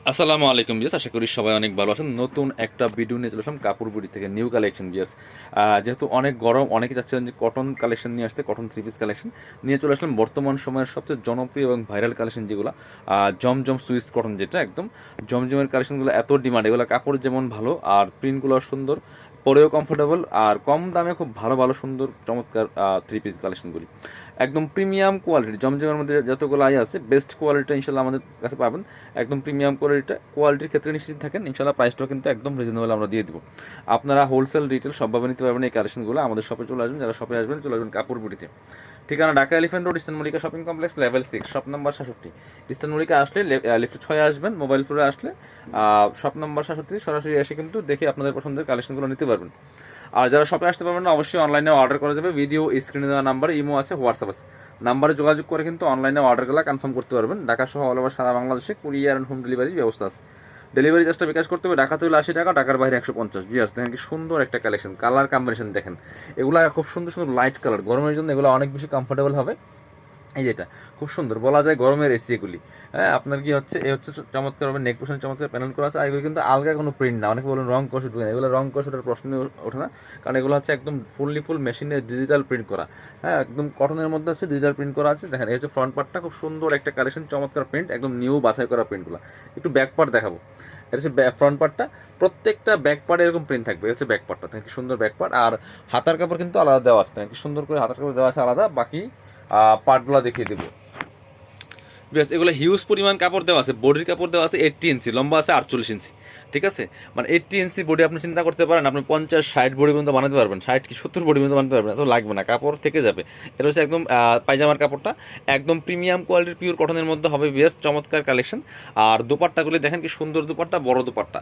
আসসালামু আলাইকুম বিয়াস, আশা করি সবাই অনেক ভালো আছেন। নতুন একটা ভিডিও নিয়ে চলে আসলাম কাপড় বুড়ি থেকে, নিউ কালেকশন বিয়াস। যেহেতু অনেক গরম, অনেকে চাচ্ছিলেন যে কটন কালেকশন নিয়ে আসতে, কটন থ্রি পিস কালেকশন নিয়ে চলে আসলাম। বর্তমান সময়ের সবচেয়ে জনপ্রিয় এবং ভাইরাল কালেকশন যেগুলো জমজম সুইস কটন, যেটা একদম জমজমের কালেকশনগুলো এত ডিমান্ড, এগুলো কাপড় যেমন ভালো আর প্রিন্টগুলো সুন্দর, পরেও কমফোর্টেবল আর কম দামে খুব ভালো ভালো সুন্দর চমৎকার থ্রি পিস কালেকশনগুলি একদম প্রিমিয়াম কোয়ালিটি। জমজমের মধ্যে যতগুলো আছে বেস্ট কোয়ালিটি ইনশাল্লাহ আমাদের কাছে পাবেন। একদম প্রিমিয়াম কোয়ালিটির ক্ষেত্রে নিশ্চিত থাকেন, ইনশাল্লাহ প্রাইসটাও কিন্তু একদম রিজনেবল আমরা দিয়ে দিব। আপনারা হোলসেল রিটেল সবভাবে নিতে পারবেন এই কালেকশনগুলো। আমাদের শপে চলে আসবেন, যারা শপে আসবেন চলে আসবেন কাপড় বুটিতে। ঠিকানা Dhaka elephant road, eastern Mallika shopping complex, level 6, shop number 67। Eastern Mallika আসলে লিফট 6 আসবেন, মোবাইল ফ্লোরে আসলে শপ নাম্বার 67 সরাসরি এসে কিন্তু দেখে আপনাদের পছন্দের কালেকশনগুলো নিতে পারবেন। আর যারা শপে আসতে পারবেন না, অবশ্যই অনলাইনে অর্ডার করা যাবে। ভিডিও স্ক্রিনে দেওয়া নাম্বারে ইমো আছে, হোয়াটসঅ্যাপ আছে, নাম্বারে যোগাযোগ করে কিন্তু অনলাইনে অর্ডারগুলো কনফার্ম করতে পারবেন। ঢাকা সহ অল ওভার সারা বাংলাদেশে কুরিয়ার অ্যান্ড হোম ডেলিভারির ব্যবস্থা আছে। ডেলিভারি চার্জটা বিকাশ করতে হবে। ঢাকাতে হলে 80 টাকা, ঢাকার বাইরে 150। ভিউয়ার্স দেখেন কি সুন্দর একটা কালেকশন, কালার কম্বিনেশন দেখেন। এগুলো খুব সুন্দর সুন্দর লাইট কালার, গরমের জন্য এগুলো অনেক বেশি কমফোর্টেবল হবে। এই যেটা খুব সুন্দর, বলা যায় গরমের এসি এগুলি। হ্যাঁ, আপনার কি হচ্ছে এ হচ্ছে চমৎকার হবে, নেক পোশন চমৎকার প্যানেল করা আছে। আর এগুলো কিন্তু আলগা কোনো প্রিন্ট না। অনেকে বলেন রং কষ উঠবে না, এগুলো রং কষ ওঠার প্রশ্ন ওঠে না, কারণ এগুলো হচ্ছে একদম ফুল মেশিনে ডিজিটাল প্রিন্ট করা। হ্যাঁ, একদম কটনের মধ্যে হচ্ছে ডিজিটাল প্রিন্ট করা আছে। দেখেন এই হচ্ছে ফ্রন্ট পার্টটা, খুব সুন্দর একটা কালেকশন, চমৎকার প্রিন্ট, একদম নিউ বাছাই করা প্রিন্টগুলো। একটু ব্যাক পার্ট দেখাবো। এটা হচ্ছে ফ্রন্ট পার্টটা, প্রত্যেকটা ব্যাক পার্টে এরকম প্রিন্ট থাকবে। হচ্ছে ব্যাক পার্টটা, দেখেন কি সুন্দর ব্যাক পার্ট। আর হাতার কাপড় কিন্তু আলাদা দেওয়া আছে, দেখেন কি সুন্দর করে হাতার কাপড় দেওয়া আছে আলাদা। বাকি পার্টগুলো দেখিয়ে দেবো। বেশ, এগুলো হিউজ পরিমাণ কাপড় দেওয়া আছে, বডির কাপড় দেওয়া আছে 80 ইঞ্চি, লম্বা আছে 48 ইঞ্চি। ঠিক আছে, মানে 80 ইঞ্চি বডি আপনি চিন্তা করতে পারেন, আপনি 50-60 বডি পর্যন্ত বানাতে পারবেন, 60 কি 70 বডি পর্যন্ত বানাতে পারবেন, এত লাগবে না, কাপড় থেকে যাবে। এটা হচ্ছে একদম পায়জামার কাপড়টা, একদম প্রিমিয়াম কোয়ালিটির পিওর কটনের মধ্যে হবে। বেশ চমৎকার কালেকশন। আর দুপাট্টাগুলি দেখেন কি সুন্দর দুপাট্টা, বড় দুপাট্টা,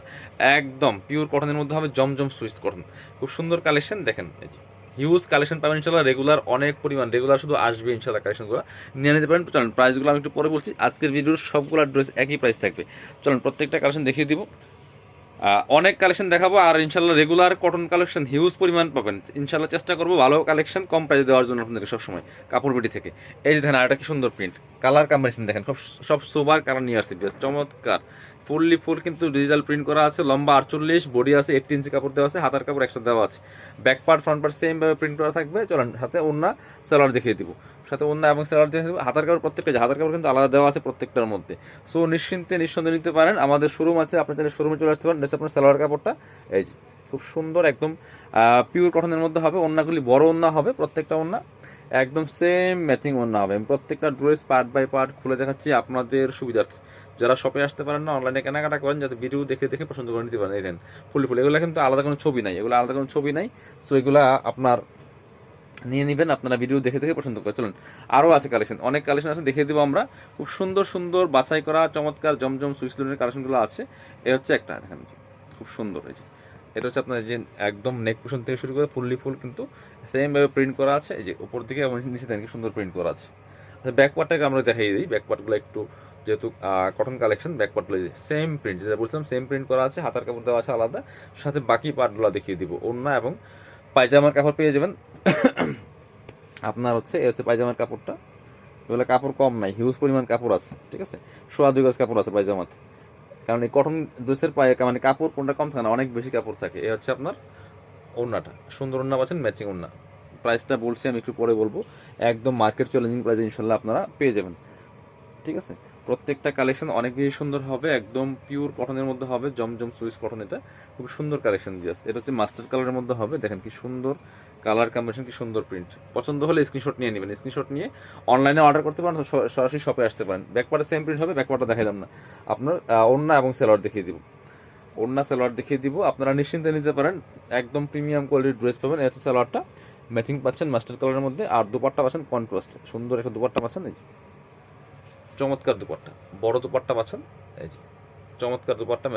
একদম পিওর কটনের মধ্যে হবে, জমজম সুইস কটন, খুব সুন্দর কালেকশন। দেখেন এই যে হিউজ কালেকশন পাবেন ইনশাল্লাহ, রেগুলার অনেক পরিমাণ, রেগুলার শুধু আসবে ইনশাল্লাহ কালেকশনগুলো নিয়ে নিতে পারেন। চলেন প্রাইসগুলো আমি একটু পরে বলছি। আজকের ভিডিওর সবগুলো ড্রেস একই প্রাইস থাকবে। চলেন প্রত্যেকটা কালেকশন দেখিয়ে দিব। অনেক কালেকশন দেখাবো, আর ইনশাল্লাহ রেগুলার কটন কালেকশন হিউজ পরিমাণ পাবেন ইনশাল্লাহ। চেষ্টা করবো ভালো কালেকশন কম প্রাইসে দেওয়ার জন্য আপনাদেরকে সবসময় কাপড় পেটি থেকে। এই যে দেখেন আরেকটা কি সুন্দর প্রিন্ট, কালার কম্বিনেশন দেখেন, সব সোবার কালার নিয়ে আসছে, বেশ চমৎকার। ফুল কিন্তু ডিজিটাল প্রিন্ট করা আছে, লম্বা 48, বডি আছে 80 ইঞ্চি কাপড় দেওয়া আছে, হাতার কাপড় এক্সট্রা দেওয়া আছে। Back part front part same ভাবে প্রিন্ট করা থাকবে। চলেন সাথে ওন্না সালোয়ার দেখিয়ে দিব, সাথে ওন্না এবং সালোয়ার দেখিয়ে দিব। হাতার কাপড় প্রত্যেকটা, হাতার কাপড় কিন্তু আলাদা দেওয়া আছে প্রত্যেকটার মধ্যে। সো নিঃসন্দেহে নিতে পারেন। আমাদের শোরুম আছে, আপনি তাহলে শোরুমে চলে আসতে পারেন। এটা আপনার সালোয়ার কাপড়টা, এই যে খুব সুন্দর একদম পিওর কটনের মধ্যে হবে। ওন্নাগুলি বড় ওন্না হবে, প্রত্যেকটা ওন্না একদম সেম ম্যাচিং ওন্না হবে। আমি প্রত্যেকটা ড্রেস পার্ট বাই পার্ট খুলে দেখাচ্ছি আপনাদের সুবিধার্থে। যারা শপে আসতে পারেন না, অনলাইনে কেনাকাটা করেন, যাতে ভিডিও দেখে দেখে পছন্দ করে নিতে পারেন। এই দেন ফুল এগুলো কিন্তু আলাদা কোনো ছবি নাই, এগুলো আলাদা কোনো ছবি নাই। সো এগুলা আপনার নিয়ে নেবেন, আপনারা ভিডিও দেখে দেখে পছন্দ করে। চলুন আরও আছে কালেকশন, অনেক কালেকশন আছে, দেখিয়ে দেবো আমরা। খুব সুন্দর সুন্দর বাছাই করা চমৎকার জমজম সুইস লোনের কালেকশনগুলো আছে। এ হচ্ছে একটা দেখেন, খুব সুন্দর। এই যে এটা হচ্ছে আপনার যে একদম নেক পোশন থেকে শুরু করে ফুল কিন্তু সেমভাবে প্রিন্ট করা আছে। এই যে উপর দিকে এবং নিচে দেখেন কি সুন্দর প্রিন্ট করা আছে। আচ্ছা, ব্যাক পার্টটাকে আমরা দেখাই দিই। ব্যাক পার্টগুলো একটু, যেহেতু কটন কালেকশন, ব্যাক পার্টগুলো সেম প্রিন্ট, যেটা বলছিলাম সেম প্রিন্ট করা আছে, হাতার কাপড় দেওয়া আছে আলাদা, সাথে বাকি পার্টগুলো দেখিয়ে দিব। ওড়না এবং পায়জামার কাপড় পেয়ে যাবেন আপনার। হচ্ছে এই হচ্ছে পায়জামার কাপড়টা, এগুলো কাপড় কম নাই, হিউজ পরিমাণ কাপড় আছে। ঠিক আছে, 2.5 গজ কাপড় আছে পায়জামাতে, কারণ এই কটন ড্রেসের পায়ে মানে কাপড় কোনটা কম থাকে না, অনেক বেশি কাপড় থাকে। এই হচ্ছে আপনার ওড়নাটা, সুন্দর ওড়না পাচ্ছেন, ম্যাচিং ওড়না। প্রাইসটা বলছি আমি একটু পরে বলবো, একদম মার্কেট চ্যালেঞ্জিং প্রাইসে ইনশাল্লাহ আপনারা পেয়ে যাবেন। ঠিক আছে, প্রত্যেকটা কালেকশন অনেক বেশি সুন্দর হবে, একদম পিওর কটনের মধ্যে হবে, জমজম সুইস কটন। এটা খুব সুন্দর কালেকশন দিয়েছে। এটা হচ্ছে মাস্টার কালারের মধ্যে হবে, দেখেন কি সুন্দর কালার কম্বিনেশন, কি সুন্দর প্রিন্ট। পছন্দ হলে স্ক্রিনশট নিয়ে নেবেন, স্ক্রিনশট নিয়ে অনলাইনে অর্ডার করতে পারেন, সরাসরি শপে আসতে পারেন। ব্যাকপার্টে সেম প্রিন্ট হবে, ব্যাকপার্টটা দেখালাম না, আপনার ওড়না এবং সেলোয়ার দেখিয়ে দিব। ওড়না সালোয়ার দেখিয়ে দিব, আপনারা নিশ্চিন্তে নিতে পারেন, একদম প্রিমিয়াম কোয়ালিটির ড্রেস পাবেন। এই হচ্ছে সালোয়ারটা, ম্যাচিং পাচ্ছেন মাস্টার কালারের মধ্যে। আর দুপাট্টা পাচ্ছেন কন্ট্রাস্ট, সুন্দর একটা দুপাট্টা পাচ্ছেন। এই যে চমৎকার দুপাট্টা, বড় দুপাট্টা পাচ্ছেন। এই যে চমৎকার দুপাট্টা,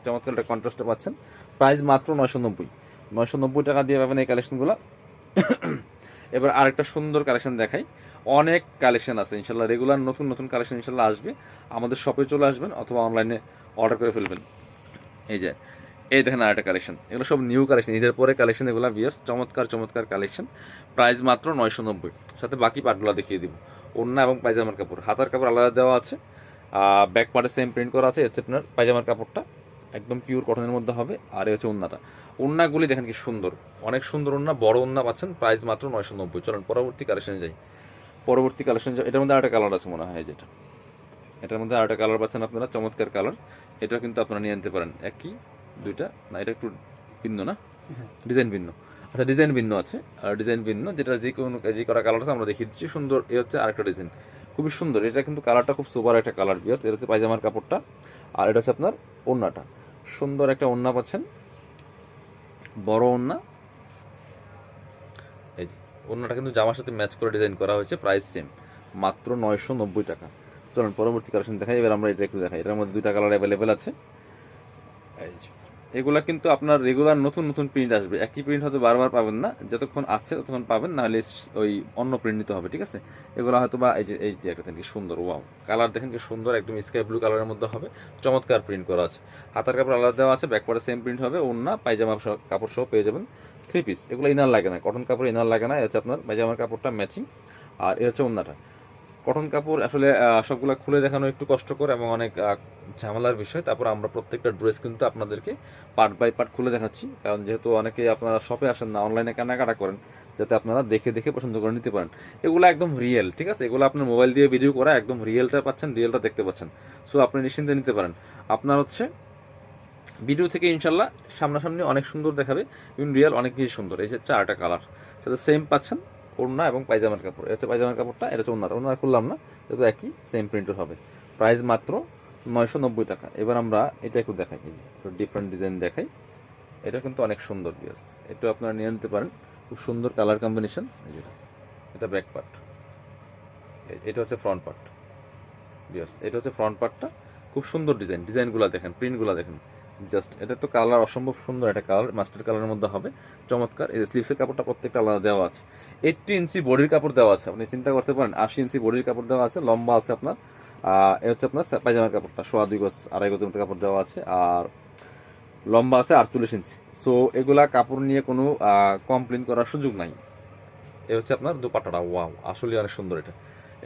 চমৎকার একটা কন্ট্রাস্টে পাচ্ছেন। প্রাইস মাত্র 990 টাকা দিয়ে পাবেন এই কালেকশনগুলো। এবার আরেকটা সুন্দর কালেকশন দেখাই। অনেক কালেকশন আছে ইনশাল্লাহ, রেগুলার নতুন নতুন কালেকশন ইনশাল্লাহ আসবে। আমাদের শপে চলে আসবেন অথবা অনলাইনে অর্ডার করে ফেলবেন। এই যে এই দেখেন আরেকটা কালেকশন, এগুলো সব নিউ কালেকশন, ঈদের পরে কালেকশন এগুলো। ভিউয়ার্স চমৎকার চমৎকার কালেকশন, প্রাইস মাত্র 990, সাথে বাকি পার্টগুলো দেখিয়ে দিব। ওড়না এবং পায়জামার কাপড়, হাতার কাপড় আলাদা দেওয়া আছে, ব্যাক পার্টে সেম প্রিন্ট করা আছে। হচ্ছে আপনার পায়জামার কাপড়টা একদম পিওর কটনের মধ্যে হবে। আর এই হচ্ছে ওড়নাটা, ওড়নাগুলি দেখেন কি সুন্দর, অনেক সুন্দর ওড়না, বড় ওড়না পাচ্ছেন, প্রাইস মাত্র 990। চলেন পরবর্তী কালেকশনে যাই। পরবর্তী কালেকশন, এটার মধ্যে আরেকটা কালার আছে মনে হয়, যেটা এটার মধ্যে আরেকটা কালার পাচ্ছেন আপনারা, চমৎকার কালার। এটা কিন্তু আপনারা নিয়ে নিতে পারেন, একই দুইটা না, এটা একটু ভিন্ন না, ডিজাইন ভিন্ন। আচ্ছা ডিজাইন ভিন্ন আছে, আর ডিজাইন ভিন্ন, যেটা যে কোনো যে কটা কালার আছে আমরা দেখিয়ে দিচ্ছি। সুন্দর, এ হচ্ছে আরেকটা ডিজাইন, খুবই সুন্দর। এটা কিন্তু কালারটা খুব সুপার একটা কালার বিয়ার্স। এটা হচ্ছে পায়জামার কাপড়টা, আর এটা হচ্ছে আপনার ওড়নাটা। সুন্দর একটা ওড়না পাচ্ছেন, বড় ওড়না। এই যে ওড়নাটা কিন্তু জামার সাথে ম্যাচ করে ডিজাইন করা হয়েছে, প্রাইস সেম, মাত্র 990 টাকা। চলুন পরবর্তী কালেকশন দেখাই। এবার আমরা এটা একটু দেখাই। এটার মধ্যে দুইটা কালার অ্যাভেলেবেল আছে। এই যে এগুলা কিন্তু আপনার রেগুলার নতুন নতুন প্রিন্ট আসবে, একই প্রিন্ট হয়তো বারবার পাবেন না, যতক্ষণ আছে ততক্ষণ পাবেন, নাহলে ওই অন্য প্রিন্ট নিতে হবে, ঠিক আছে। এগুলো হয়তো বা এই যে একটা কি সুন্দর, ওয়াও কালার দেখেন কি সুন্দর, একদম স্কাই ব্লু কালারের মধ্যে হবে, চমৎকার প্রিন্ট করা আছে। হাতার কাপড় আলাদা দেওয়া আছে, ব্যাক পার্টে সেম প্রিন্ট হবে, ওড়না পায়জামা কাপড় সহ পেয়ে যাবেন। 3 পিস, এগুলো ইনার লাগে না, কটন কাপড় ইনার লাগে না। এ হচ্ছে আপনার পায়জামার কাপড়টা ম্যাচিং, আর এ হচ্ছে ওড়নাটা। কটন কাপড় আসলে সবগুলো খুলে দেখানো একটু কষ্টকর এবং অনেক ঝামেলার বিষয়। তারপর আমরা প্রত্যেকটা ড্রেস কিন্তু আপনাদেরকে পার্ট বাই পার্ট খুলে দেখাচ্ছি, কারণ যেহেতু অনেকে আপনারা শপে আসেন না, অনলাইনে কেনাকাটা করেন, যাতে আপনারা দেখে দেখে পছন্দ করে নিতে পারেন। এগুলো একদম রিয়েল, ঠিক আছে, এগুলো আপনার মোবাইল দিয়ে ভিডিও করা, একদম রিয়েলটা পাচ্ছেন, রিয়েলটা দেখতে পাচ্ছেন। সো আপনি নিশ্চিন্তে নিতে পারেন। আপনার হচ্ছে ভিডিও থেকে ইনশাল্লাহ সামনাসামনি অনেক সুন্দর দেখাবে, ইন রিয়েল অনেক বেশি সুন্দর। এই হচ্ছে আরেকটা কালার, সাথে সেম পাচ্ছেন ওড়না এবং পায়জামার কাপড়। এটা হচ্ছে পায়জামার কাপড়টা, এটা হচ্ছে ওড়নাটা। ওড়না খুললাম না, যেহেতু একই সেম প্রিন্টের হবে। প্রাইস মাত্র 990 টাকা। এবার আমরা এটা একটু দেখাই, এই যে ডিফারেন্ট ডিজাইন দেখাই। এটা কিন্তু অনেক সুন্দর বিয়াস, এটা আপনারা নিয়ে নিতে পারেন, খুব সুন্দর কালার কম্বিনেশন। এই যে এটা ব্যাক পার্ট, এটা হচ্ছে ফ্রন্ট পার্ট বিয়াস, এটা হচ্ছে ফ্রন্ট পার্টটা। খুব সুন্দর ডিজাইন, ডিজাইনগুলো দেখেন, প্রিন্টগুলো দেখেন, জাস্ট এটা তো কালার অসম্ভব সুন্দর একটা কালার, মাস্টার্ড কালারের মধ্যে হবে, চমৎকার। এই স্লিভসের কাপড়টা প্রত্যেকটা আলাদা দেওয়া আছে। 80 ইঞ্চি বডির কাপড় দেওয়া আছে, আপনি চিন্তা করতে পারেন, 80 ইঞ্চি বডির কাপড় দেওয়া আছে, লম্বা আছে আপনার। এ হচ্ছে আপনার পায়জামার কাপড়টা, 2.5 গজ 2.5 গজের মতো কাপড় দেওয়া আছে, আর লম্বা আছে 48 ইঞ্চি। সো এগুলা কাপড় নিয়ে কোনো কমপ্লেন করার সুযোগ নাই। এ হচ্ছে আপনার দুপাট্টাটা, ওয়াও আসলে অনেক সুন্দর এটা।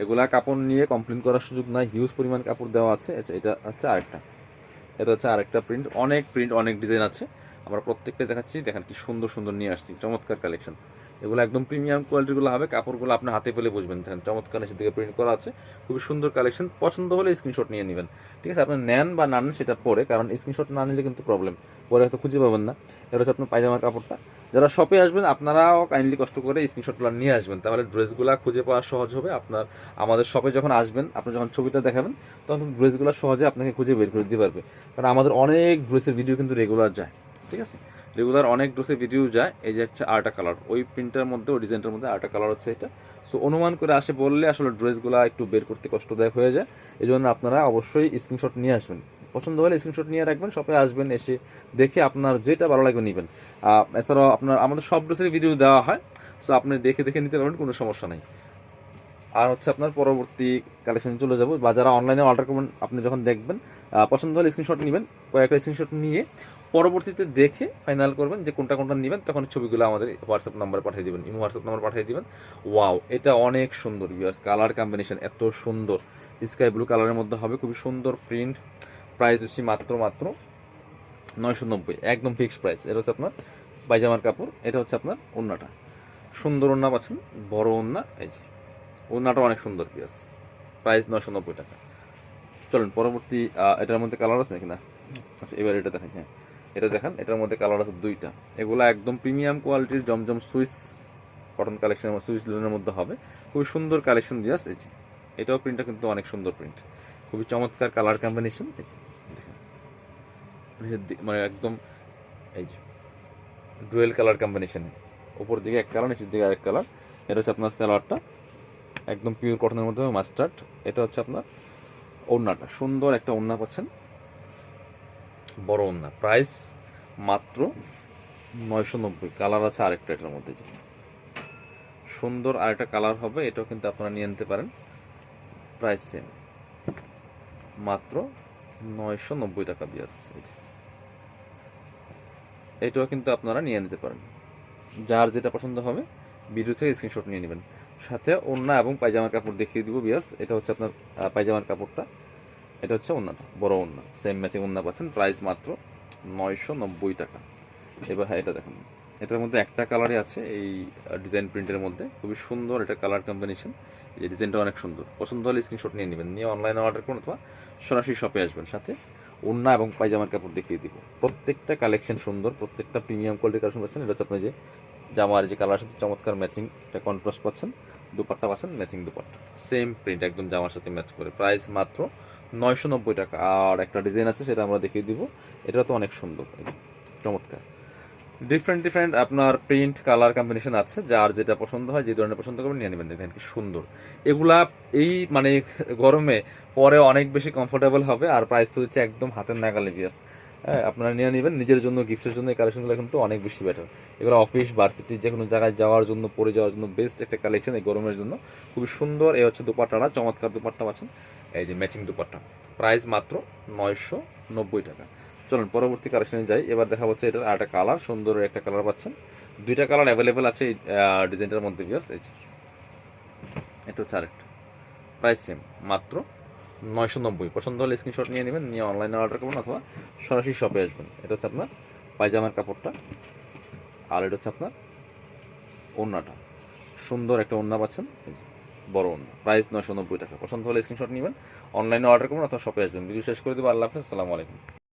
এগুলা কাপড় নিয়ে কমপ্লেন করার সুযোগ নাই, হিউজ পরিমাণ কাপড় দেওয়া আছে। এটা হচ্ছে আরেকটা, এটা হচ্ছে আরেকটা প্রিন্ট, অনেক ডিজাইন আছে, আমরা প্রত্যেকটা দেখাচ্ছি। দেখেন কি সুন্দর সুন্দর নিয়ে আসছি, চমৎকার কালেকশন। এগুলো একদম প্রিমিয়াম কোয়ালিটিগুলো হবে, কাপড়গুলো আপনি হাতে পেলে বুঝবেন। দেখেন চমৎকার নিচের দিকে প্রিন্ট করা আছে, খুবই সুন্দর কালেকশন। পছন্দ হলে স্ক্রিনশট নিয়ে নেবেন, ঠিক আছে। আপনি নেন বা না নেন সেটা পরে, কারণ স্ক্রিনশট না নিলে কিন্তু প্রবলেম, পরে হয়তো খুঁজে পাবেন না। এটা হচ্ছে আপনার পায়জামার কাপড়টা। যারা শপে আসবেন আপনারাও কাইন্ডলি কষ্ট করে স্ক্রিনশটগুলো নিয়ে আসবেন, তাহলে ড্রেসগুলো খুঁজে পাওয়া সহজ হবে আপনার। আমাদের শপে যখন আসবেন, আপনি যখন ছবিটা দেখাবেন, তখন ড্রেসগুলো সহজে আপনাকে খুঁজে বের করে দিতে পারবে। কারণ আমাদের অনেক ড্রেসের ভিডিও কিন্তু রেগুলার যায়, ঠিক আছে, রেগুলার অনেক ড্রেসের ভিডিও যায়। এই যে হচ্ছে আরেকটা কালার, ওই প্রিন্টের মধ্যে, ওই ডিজাইনটার মধ্যে আরেকটা কালার হচ্ছে এটা। সো অনুমান করে আসে বললে আসলে ড্রেসগুলো একটু বের করতে কষ্টদায়ক হয়ে যায়। এই জন্য আপনারা অবশ্যই স্ক্রিনশট নিয়ে আসবেন, পছন্দ হলে স্ক্রিনশট নিয়ে রাখবেন, শপে আসবেন, এসে দেখে আপনার যেটা ভালো লাগবে নেবেন। এছাড়াও আপনার আমাদের সব ড্রেসের ভিডিও দেওয়া হয়, সো আপনি দেখে দেখে নিতে পারবেন, কোনো সমস্যা নেই। আর হচ্ছে আপনার পরবর্তী কালেকশন চলে যাবো, বা যারা অনলাইনে অর্ডার করবেন, আপনি যখন দেখবেন পছন্দ হলে স্ক্রিনশট নেবেন, কয়েকটা স্ক্রিনশট নিয়ে পরবর্তীতে দেখে ফাইনাল করবেন যে কোনটা কোনটা নেবেন, তখন ছবিগুলো আমাদের হোয়াটসঅ্যাপ নাম্বারে পাঠিয়ে দেবেন, ইমো হোয়াটসঅ্যাপ নাম্বার পাঠিয়ে দেবেন। ওয়াও এটা অনেক সুন্দর ভিউয়ার্স, কালার কম্বিনেশন এত সুন্দর, স্কাই ব্লু কালারের মধ্যে হবে, খুবই সুন্দর প্রিন্ট। প্রাইস হচ্ছে মাত্র 990, একদম ফিক্সড প্রাইস। এটা হচ্ছে আপনার পায়জামার কাপড়, এটা হচ্ছে আপনার ওড়নাটা, সুন্দর ওড়না পাচ্ছেন, বড় ওড়না। এই যে ওড়নাটা অনেক সুন্দর পিয়াস, প্রাইস 990 টাকা। চলুন পরবর্তী, এটার মধ্যে কালার আছে নাকি না? আচ্ছা এবার এটা দেখেন, হ্যাঁ এটা দেখেন, এটার মধ্যে কালার আছে দুইটা। এগুলা একদম প্রিমিয়াম কোয়ালিটির জমজম সুইস কটন কালেকশনের, সুইস লিনের মধ্যে হবে, খুবই সুন্দর কালেকশন দিয়াস। এই যে এটাও প্রিন্টটা কিন্তু অনেক সুন্দর প্রিন্ট, খুবই চমৎকার কালার কম্বিনেশন। এই যে দেখেন, মানে একদম এই যে ডুয়েল কালার কম্বিনেশন, উপর দিকে এক কালার, নিচের দিকে আরেক কালার। এটা হচ্ছে আপনার সালোয়ারটা, একদম পিওর কটনের মধ্যে মাস্টার্ড। এটা হচ্ছে আপনার ওড়নাটা, সুন্দর একটা ওড়না পাচ্ছেন, বড় ওড়না, প্রাইস মাত্র 990। কালার আছে আরেকটা এটার মধ্যে, যে সুন্দর আরেকটা কালার হবে, এটাও কিন্তু আপনারা নিয়ে নিতে পারেন, প্রাইস সেম, মাত্র 990 টাকা বিয়ার্স। এটাও কিন্তু আপনারা নিয়ে নিতে পারেন, যার যেটা পছন্দ হবে ভিডিও থেকে স্ক্রিনশট নিয়ে নেবেন। সাথে ওড়না এবং পায়জামার কাপড় দেখিয়ে দিব বিয়ার্স। এটা হচ্ছে আপনার পায়জামার কাপড়টা, এটা হচ্ছে ওড়নাটা, বড় ওড়না, সেম ম্যাচিং ওড়না পাচ্ছেন, প্রাইস মাত্র 990 টাকা। এবার হ্যাঁ, এটা দেখুন, এটার মধ্যে একটা কালারই আছে এই ডিজাইন প্রিন্টের মধ্যে, খুবই সুন্দর এটা কালার কম্বিনেশন। এই ডিজাইনটা অনেক সুন্দর, পছন্দ হলে স্ক্রিনশট নিয়ে নেবেন, নিয়ে অনলাইনে অর্ডার করুন অথবা সরাসরি শপে আসবেন। সাথে ওড়না এবং পায়জামার কাপড় দেখিয়ে দিব। প্রত্যেকটা কালেকশন সুন্দর, প্রত্যেকটা প্রিমিয়াম কোয়ালিটির কালেকশন পাচ্ছেন। এটা হচ্ছে আপনি যে জামার যে কালার সাথে চমৎকার ম্যাচিং একটা কন্ট্রাস্ট পাচ্ছেন, দুপাট্টা পাচ্ছেন ম্যাচিং দুপাট্টা, সেম প্রিন্ট একদম জামার সাথে ম্যাচ করে, প্রাইস মাত্র 990 টাকা। আর একটা ডিজাইন আছে সেটা আমরা দেখিয়ে দিব, এটা তো অনেক সুন্দর, চমৎকার। ডিফারেন্ট ডিফারেন্ট আপনার প্রিন্ট কালার কম্বিনেশন আছে, যার যেটা পছন্দ হয়, যে ধরনের পছন্দ করবেন নিয়ে নেবেন। দেখেন কি সুন্দর এগুলা, এই মানে গরমে পরে অনেক বেশি কমফোর্টেবল হবে, আর প্রাইস তো হচ্ছে একদম হাতের নাগালে ভিয়াস। হ্যাঁ, আপনারা নিয়ে নেবেন নিজের জন্য, গিফটের জন্য। এই কালেকশনগুলো কিন্তু অনেক বেশি বেটার। এগুলো অফিস ভার্সিটি যে কোনো জায়গায় যাওয়ার জন্য, পরে যাওয়ার জন্য বেস্ট একটা কালেকশন এই গরমের জন্য, খুবই সুন্দর। এই হচ্ছে দুপাট্টাটা, চমৎকার দুপাট্টা পাচ্ছেন, এই যে ম্যাচিং দুপাট্টা, প্রাইস মাত্র 990 টাকা। চলুন পরবর্তী কালেকশনে যাই। এবার দেখা হচ্ছে এটার আরেকটা কালার, সুন্দর একটা কালার পাচ্ছেন, দুইটা কালার অ্যাভেলেবেল আছে এই ডিজাইনটার মধ্যে ভিউয়ার্স। এই যে এটা হচ্ছে আরেকটা, প্রাইস সেম, মাত্র 990। পছন্দ হলে স্ক্রিনশট নিয়ে নেবেন, নিয়ে অনলাইনে অর্ডার করবেন অথবা সরাসরি শপে আসবেন। এটা হচ্ছে আপনার পায়জামার কাপড়টা, আর এটা হচ্ছে আপনার ওড়নাটা, সুন্দর একটা ওড়না পাচ্ছেন, এই যে বড় ওড়না, প্রাইস 990 টাকা। পছন্দ হলে স্ক্রিনশট নেবেন, অনলাইনে অর্ডার করবেন অথবা শপে আসবেন। ভিডিও শেষ করে দেবো। আল্লাহ হাফেজ, আসসালামু আলাইকুম।